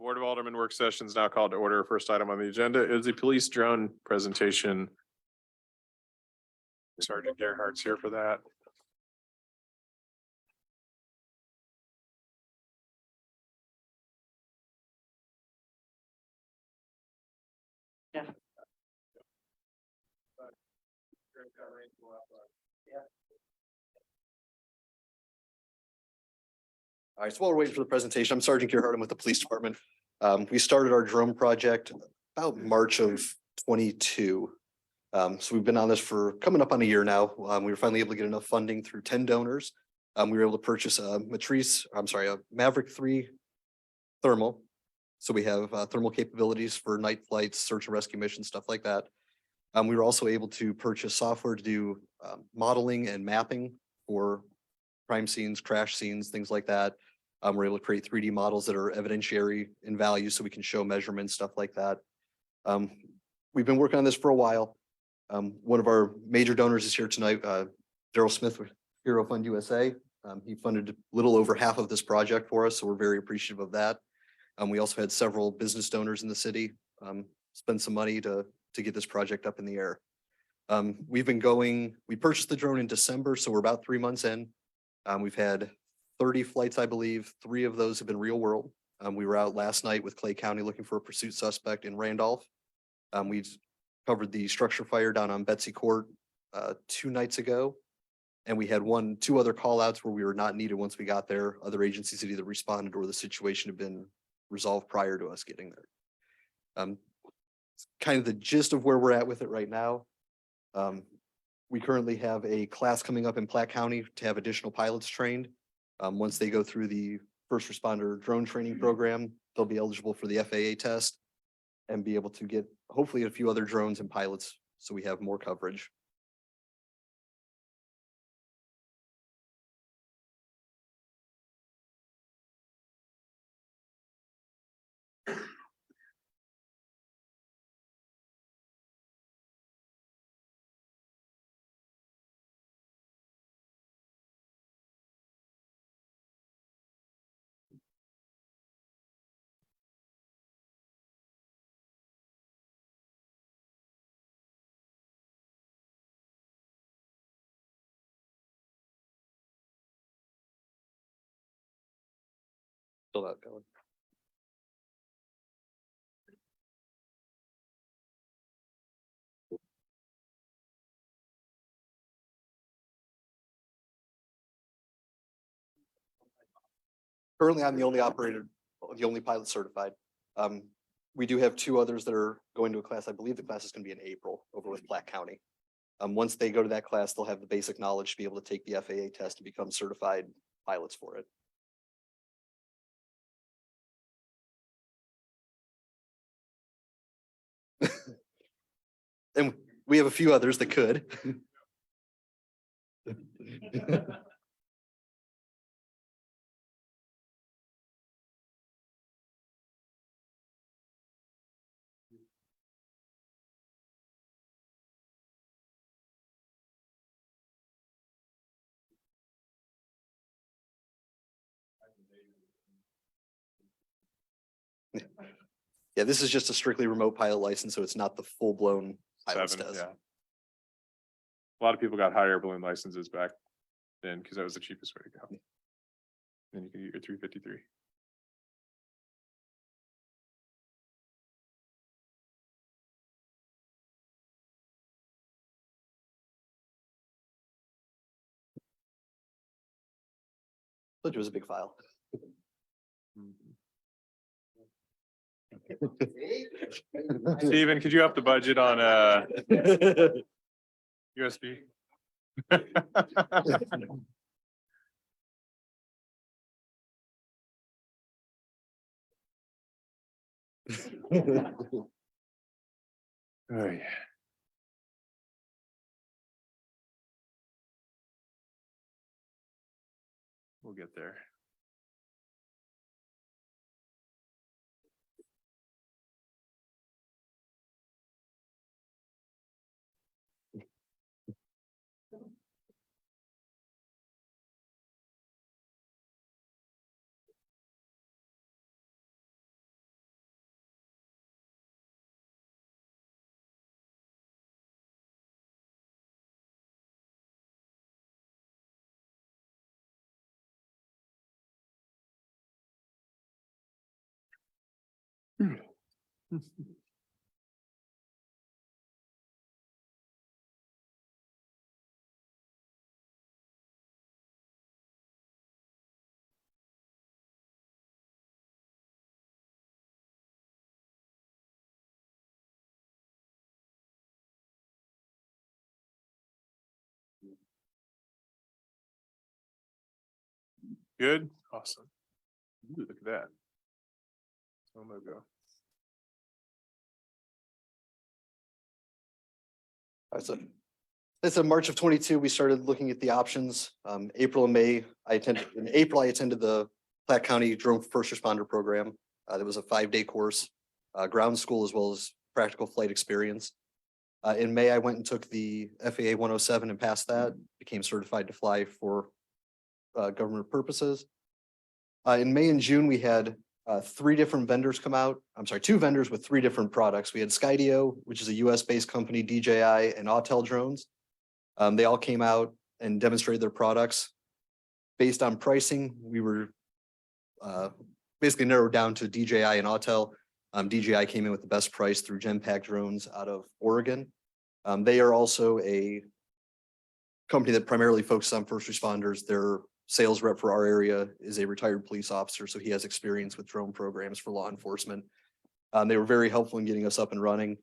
Board of Alderman work session is now called to order. First item on the agenda is the police drone presentation. Sergeant Gerhardt's here for that. Yeah. All right, so while we're waiting for the presentation, I'm Sergeant Gerhardt. I'm with the police department. We started our drone project about March of 22. So we've been on this for coming up on a year now. We were finally able to get enough funding through 10 donors. We were able to purchase a Maverick 3 thermal. So we have thermal capabilities for night flights, search and rescue missions, stuff like that. We were also able to purchase software to do modeling and mapping for crime scenes, crash scenes, things like that. We're able to create 3D models that are evidentiary in value so we can show measurements, stuff like that. We've been working on this for a while. One of our major donors is here tonight, Daryl Smith with Hero Fund USA. He funded a little over half of this project for us, so we're very appreciative of that. We also had several business donors in the city spend some money to get this project up in the air. We purchased the drone in December, so we're about 3 months in. We've had 30 flights, I believe. 3 of those have been real world. We were out last night with Clay County looking for a pursuit suspect in Randolph. We covered the structure fire down on Betsy Court 2 nights ago. And we had 2 other call outs where we were not needed once we got there. Other agencies had either responded or the situation had been resolved prior to us getting there. It's kind of the gist of where we're at with it right now. We currently have a class coming up in Platte County to have additional pilots trained. Once they go through the first responder drone training program, they'll be eligible for the FAA test and be able to get hopefully a few other drones and pilots so we have more coverage. Still not going. Currently, I'm the only operator, the only pilot certified. We do have 2 others that are going to a class. I believe the class is going to be in April over with Platte County. Once they go to that class, they'll have the basic knowledge to be able to take the FAA test and become certified pilots for it. And we have a few others that could. Yeah, this is just a strictly remote pilot license, so it's not the full-blown pilot's 7, test. yeah. A lot of people got hot air balloon licenses back then because that was the cheapest way to go. Then you can get your 353. But it was a big file. Steven, could you up the budget on USB? Oh, yeah. We'll get there. Good, awesome. Ooh, look at that. Oh my God. It's in March of 22, we started looking at the options. April and May, in April, I attended the Platte County Drone First Responder Program. That was a 5-day course, ground school as well as practical flight experience. In May, I went and took the FAA 107 and passed that, became certified to fly for government purposes. In May and June, we had 3 different vendors come out. I'm sorry, 2 vendors with 3 different products. We had Skydio, which is a US-based company, DJI, and Autel drones. They all came out and demonstrated their products. Based on pricing, we were basically narrowed down to DJI and Autel. DJI came in with the best price through Genpack Drones out of Oregon. They are also a company that primarily focuses on first responders. Their sales rep for our area is a retired police officer, so he has experience with drone programs for law enforcement. They were very helpful in getting us up and running.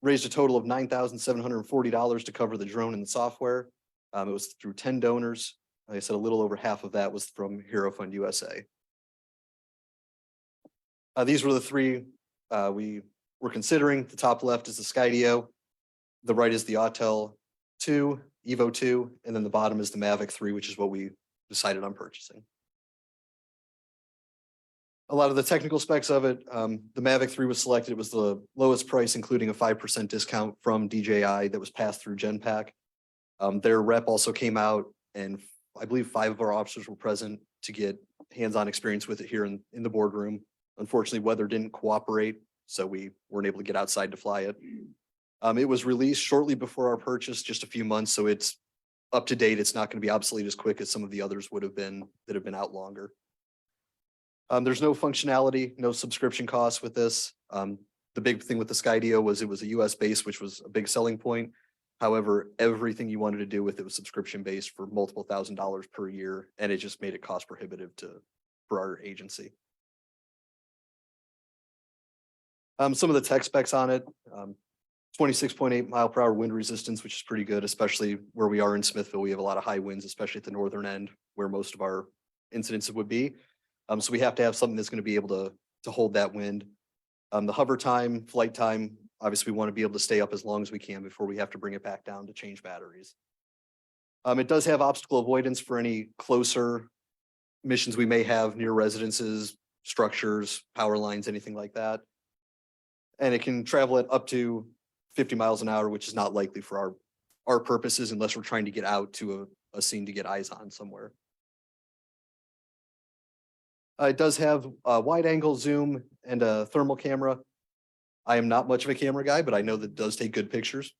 Raised a total of $9,740 to cover the drone and the software. It was through 10 donors. Like I said, a little over half of that was from Hero Fund USA. These were the 3 we were considering. The top left is the Skydio. The right is the Autel 2, Evo 2, and then the bottom is the Mavic 3, which is what we decided on purchasing. A lot of the technical specs of it, the Mavic 3 was selected. It was the lowest price, including a 5% discount from DJI that was passed through Genpack. Their rep also came out, and I believe 5 of our officers were present to get hands-on experience with it here in the boardroom. Unfortunately, weather didn't cooperate, so we weren't able to get outside to fly it. It was released shortly before our purchase, just a few months, so it's up to date. It's not going to be obsolete as quick as some of the others would have been that have been out longer. There's no functionality, no subscription costs with this. The big thing with the Skydio was it was a US base, which was a big selling point. However, everything you wanted to do with it was subscription based for multiple $1,000s per year, and it just made it cost prohibitive for our agency. Some of the tech specs on it, 26.8 mile per hour wind resistance, which is pretty good, especially where we are in Smithville. We have a lot of high winds, especially at the northern end where most of our incidences would be. So we have to have something that's going to be able to hold that wind. The hover time, flight time, obviously we want to be able to stay up as long as we can before we have to bring it back down to change batteries. It does have obstacle avoidance for any closer missions we may have near residences, structures, power lines, anything like that. And it can travel at up to 50 miles an hour, which is not likely for our purposes unless we're trying to get out to a scene to get eyes on somewhere. It does have a wide angle zoom and a thermal camera. I am not much of a camera guy, but I know that it does take good pictures.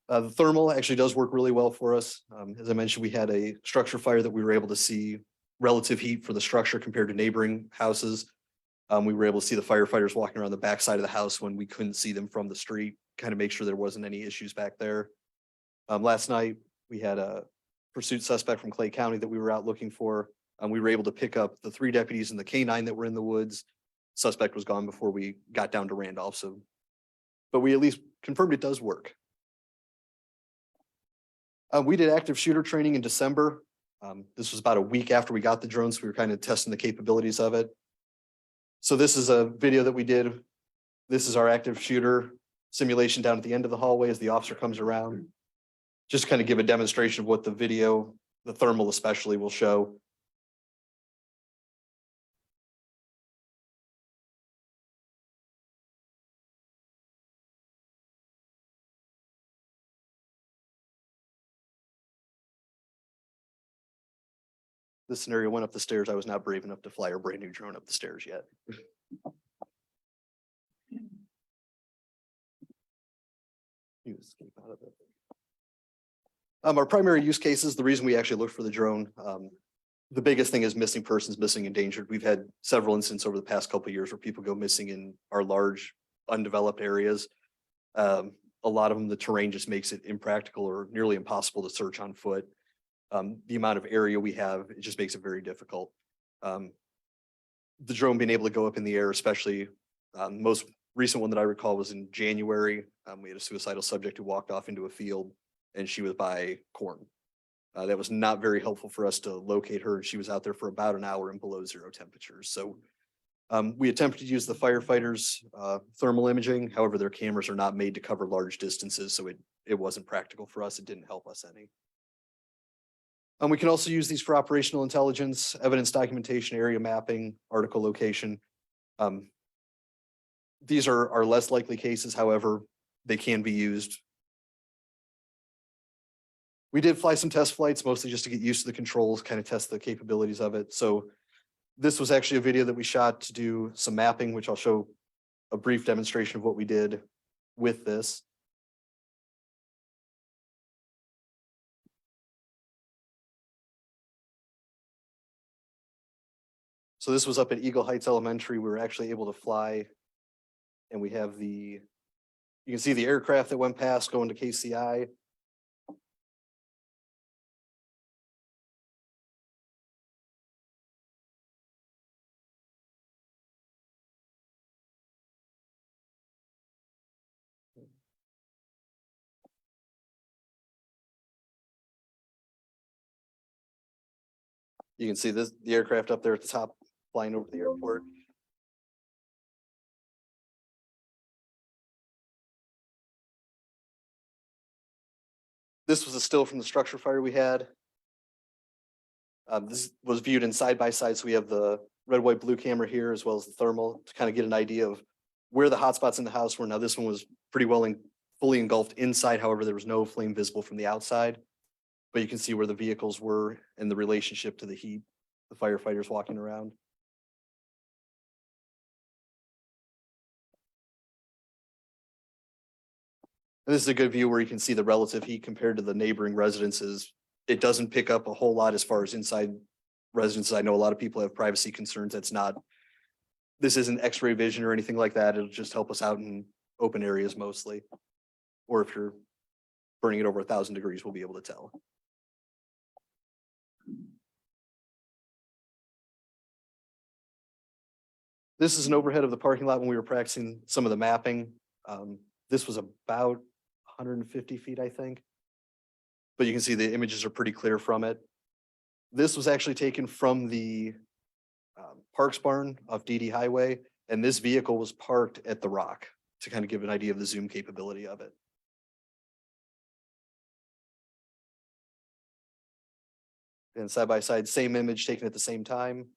The thermal actually does work really well for us. As I mentioned, we had a structure fire that we were able to see relative heat for the structure compared to neighboring houses. We were able to see the firefighters walking around the back side of the house when we couldn't see them from the street, kind of make sure there wasn't any issues back there. Last night, we had a pursuit suspect from Clay County that we were out looking for. We were able to pick up the 3 deputies and the K9 that were in the woods. Suspect was gone before we got down to Randolph. But we at least confirmed it does work. We did active shooter training in December. This was about a week after we got the drones. So we were kind of testing the capabilities of it. So this is a video that we did. This is our active shooter simulation down at the end of the hallway as the officer comes around. Just to kind of give a demonstration of what the video, the thermal especially, will show. This scenario went up the stairs. I was not brave enough to fly a brand new drone up the stairs yet. You escape out of it. Our primary use cases, the reason we actually looked for the drone, The biggest thing is missing persons, missing endangered. We've had several incidents over the past couple of years where people go missing in our large undeveloped areas. A lot of them, the terrain just makes it impractical or nearly impossible to search on foot. The amount of area we have, it just makes it very difficult. The drone being able to go up in the air, especially, most recent one that I recall was in January. We had a suicidal subject who walked off into a field and she was by corn. That was not very helpful for us to locate her. She was out there for about an hour in below zero temperatures. So we attempted to use the firefighters' thermal imaging. However, their cameras are not made to cover large distances, so it wasn't practical for us. It didn't help us any. We can also use these for operational intelligence, evidence documentation, area mapping, article location. These are less likely cases, however, they can be used. We did fly some test flights, mostly just to get used to the controls, kind of test the capabilities of it. So this was actually a video that we shot to do some mapping, which I'll show a brief demonstration of what we did with this. So this was up at Eagle Heights Elementary. We were actually able to fly. And we have you can see the aircraft that went past going to KCI. You can see the aircraft up there at the top flying over the airport. This was a still from the structure fire we had. This was viewed in side by side. So we have the red, white, blue camera here, as well as the thermal, to kind of get an idea of where the hotspots in the house were. Now, this one was pretty well fully engulfed inside. However, there was no flame visible from the outside. But you can see where the vehicles were and the relationship to the heat, the firefighters walking around. And this is a good view where you can see the relative heat compared to the neighboring residences. It doesn't pick up a whole lot as far as inside residences. I know a lot of people have privacy concerns. This isn't X-ray vision or anything like that. It'll just help us out in open areas mostly. Or if you're burning it over 1,000 degrees, we'll be able to tell. This is an overhead of the parking lot when we were practicing some of the mapping. This was about 150 feet, I think. But you can see the images are pretty clear from it. This was actually taken from the Parks Barn off DD Highway, and this vehicle was parked at the Rock to kind of give an idea of the zoom capability of it. And side by side, same image taken at the same time.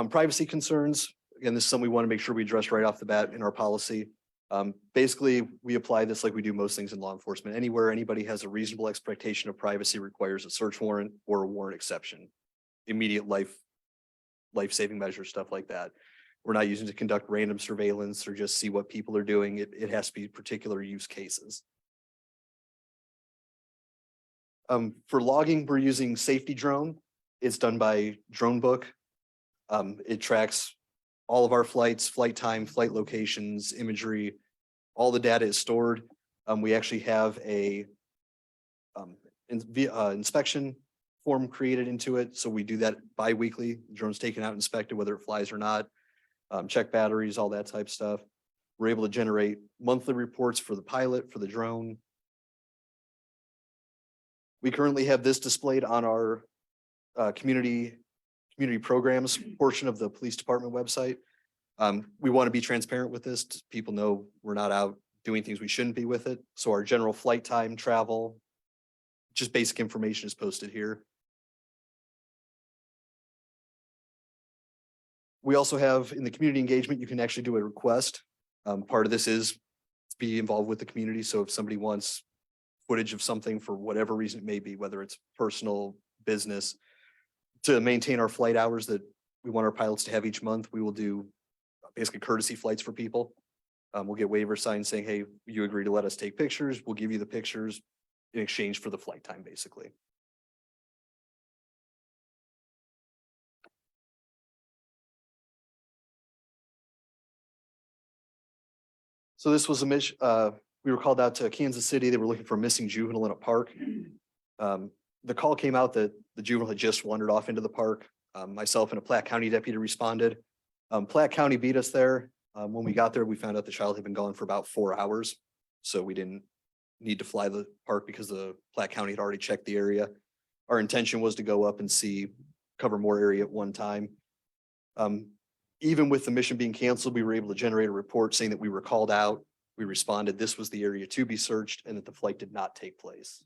Privacy concerns. Again, this is something we want to make sure we address right off the bat in our policy. Basically, we apply this like we do most things in law enforcement. Anywhere anybody has a reasonable expectation of privacy requires a search warrant or a warrant exception. Immediate life-saving measures, stuff like that. We're not using to conduct random surveillance or just see what people are doing. It has to be particular use cases. For logging, we're using Safety Drone. It's done by Drone Book. It tracks all of our flights, flight time, flight locations, imagery, all the data is stored. We actually have a inspection form created into it. So we do that bi-weekly. The drone's taken out, inspected, whether it flies or not, check batteries, all that type stuff. We're able to generate monthly reports for the pilot, for the drone. We currently have this displayed on our community programs portion of the police department website. We want to be transparent with this. People know we're not out doing things we shouldn't be with it. So our general flight time, travel, just basic information is posted here. We also have in the community engagement, you can actually do a request. Part of this is to be involved with the community. So if somebody wants footage of something for whatever reason it may be, whether it's personal, business, to maintain our flight hours that we want our pilots to have each month, we will do basically courtesy flights for people. We'll get waiver signs saying, hey, you agree to let us take pictures. We'll give you the pictures in exchange for the flight time, basically. So this was a mission, we were called out to Kansas City. They were looking for a missing juvenile in a park. The call came out that the juvenile had just wandered off into the park. Myself and a Platte County deputy responded. Platte County beat us there. When we got there, we found out the child had been gone for about 4 hours. So we didn't need to fly the park because the Platte County had already checked the area. Our intention was to go up and cover more area at one time. Even with the mission being canceled, we were able to generate a report saying that we were called out. We responded, this was the area to be searched and that the flight did not take place.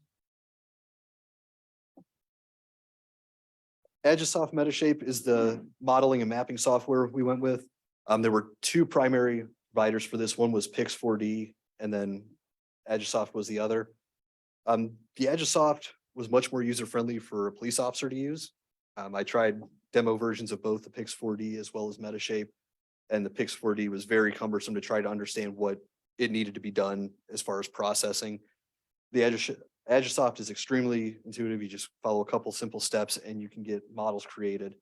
Agisoft Metashape is the modeling and mapping software we went with. There were 2 primary providers for this. One was Pix 4D and then Agisoft was the other. The Agisoft was much more user-friendly for a police officer to use. I tried demo versions of both the Pix 4D as well as Metashape. And the Pix 4D was very cumbersome to try to understand what it needed to be done as far as processing. The Agisoft is extremely intuitive. You just follow a couple simple steps and you can get models created.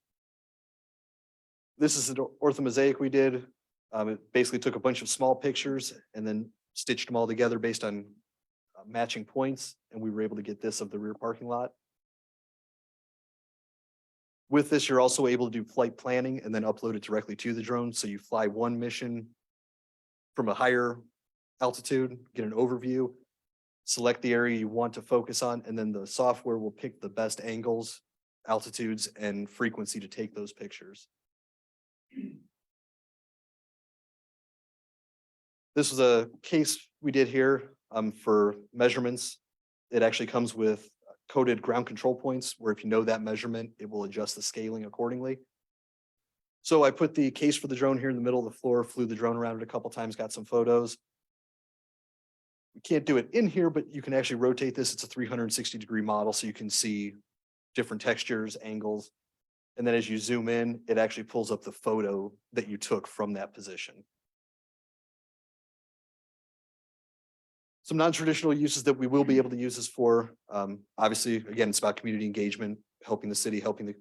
This is an orthomosaic we did. It basically took a bunch of small pictures and then stitched them all together based on matching points. And we were able to get this of the rear parking lot. With this, you're also able to do flight planning and then upload it directly to the drone. So you fly one mission from a higher altitude, get an overview, select the area you want to focus on, and then the software will pick the best angles, altitudes, and frequency to take those pictures. This was a case we did here for measurements. It actually comes with coded ground control points where if you know that measurement, it will adjust the scaling accordingly. So I put the case for the drone here in the middle of the floor, flew the drone around it a couple times, got some photos. We can't do it in here, but you can actually rotate this. It's a 360-degree model, so you can see different textures, angles. And then as you zoom in, it actually pulls up the photo that you took from that position. Some non-traditional uses that we will be able to use this for, obviously, again, it's about community engagement, helping the city, helping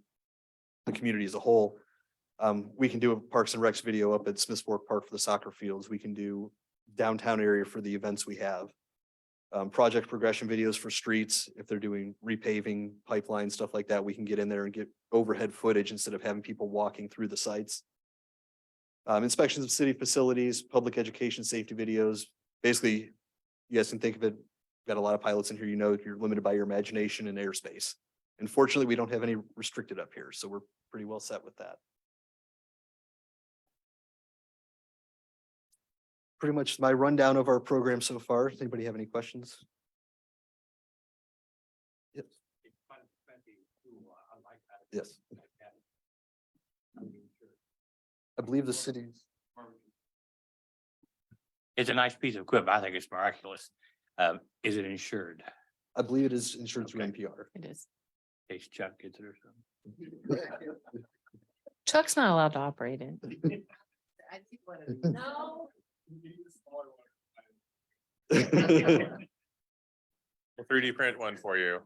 the community as a whole. We can do a Parks and Recs video up at Smiths Fork Park for the soccer fields. We can do downtown area for the events we have. Project progression videos for streets. If they're doing repaving, pipeline, stuff like that, we can get in there and get overhead footage instead of having people walking through the sites. Inspections of city facilities, public education, safety videos. Basically, you guys can think of it, got a lot of pilots in here, you know, you're limited by your imagination and airspace. Unfortunately, we don't have any restricted up here, so we're pretty well set with that. Pretty much my rundown of our program so far. Does anybody have any questions? Yes. Yes. I believe the city's. It's a nice piece of equipment. I think it's miraculous. Is it insured? I believe it is insured through Okay. NPR. It is. In case Chuck gets it or something. Chuck's not allowed to operate it. We'll 3D print one for you.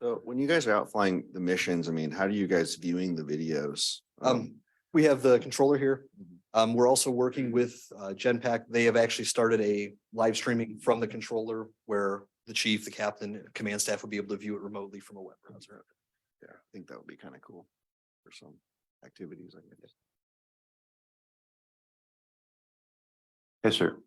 So when you guys are out flying the missions, I mean, how do you guys viewing the videos? We have the controller here. We're also working with Genpack. They have actually started a live streaming from the controller where the chief, the captain, command staff would be able to view it remotely from a web browser. Yeah, I think that would be kind of cool for some activities, I guess. Yes, sir.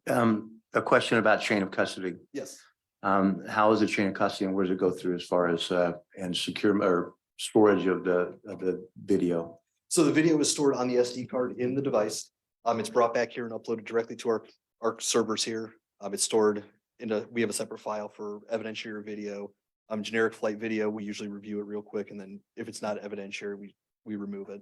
A question about chain of custody. Yes. How is the chain of custody and where does it go through as far as and secure or storage of the video? So the video is stored on the SD card in the device. It's brought back here and uploaded directly to our servers here. It's stored we have a separate file for evidentiary video. Generic flight video, we usually review it real quick, and then if it's not evidentiary, we remove it.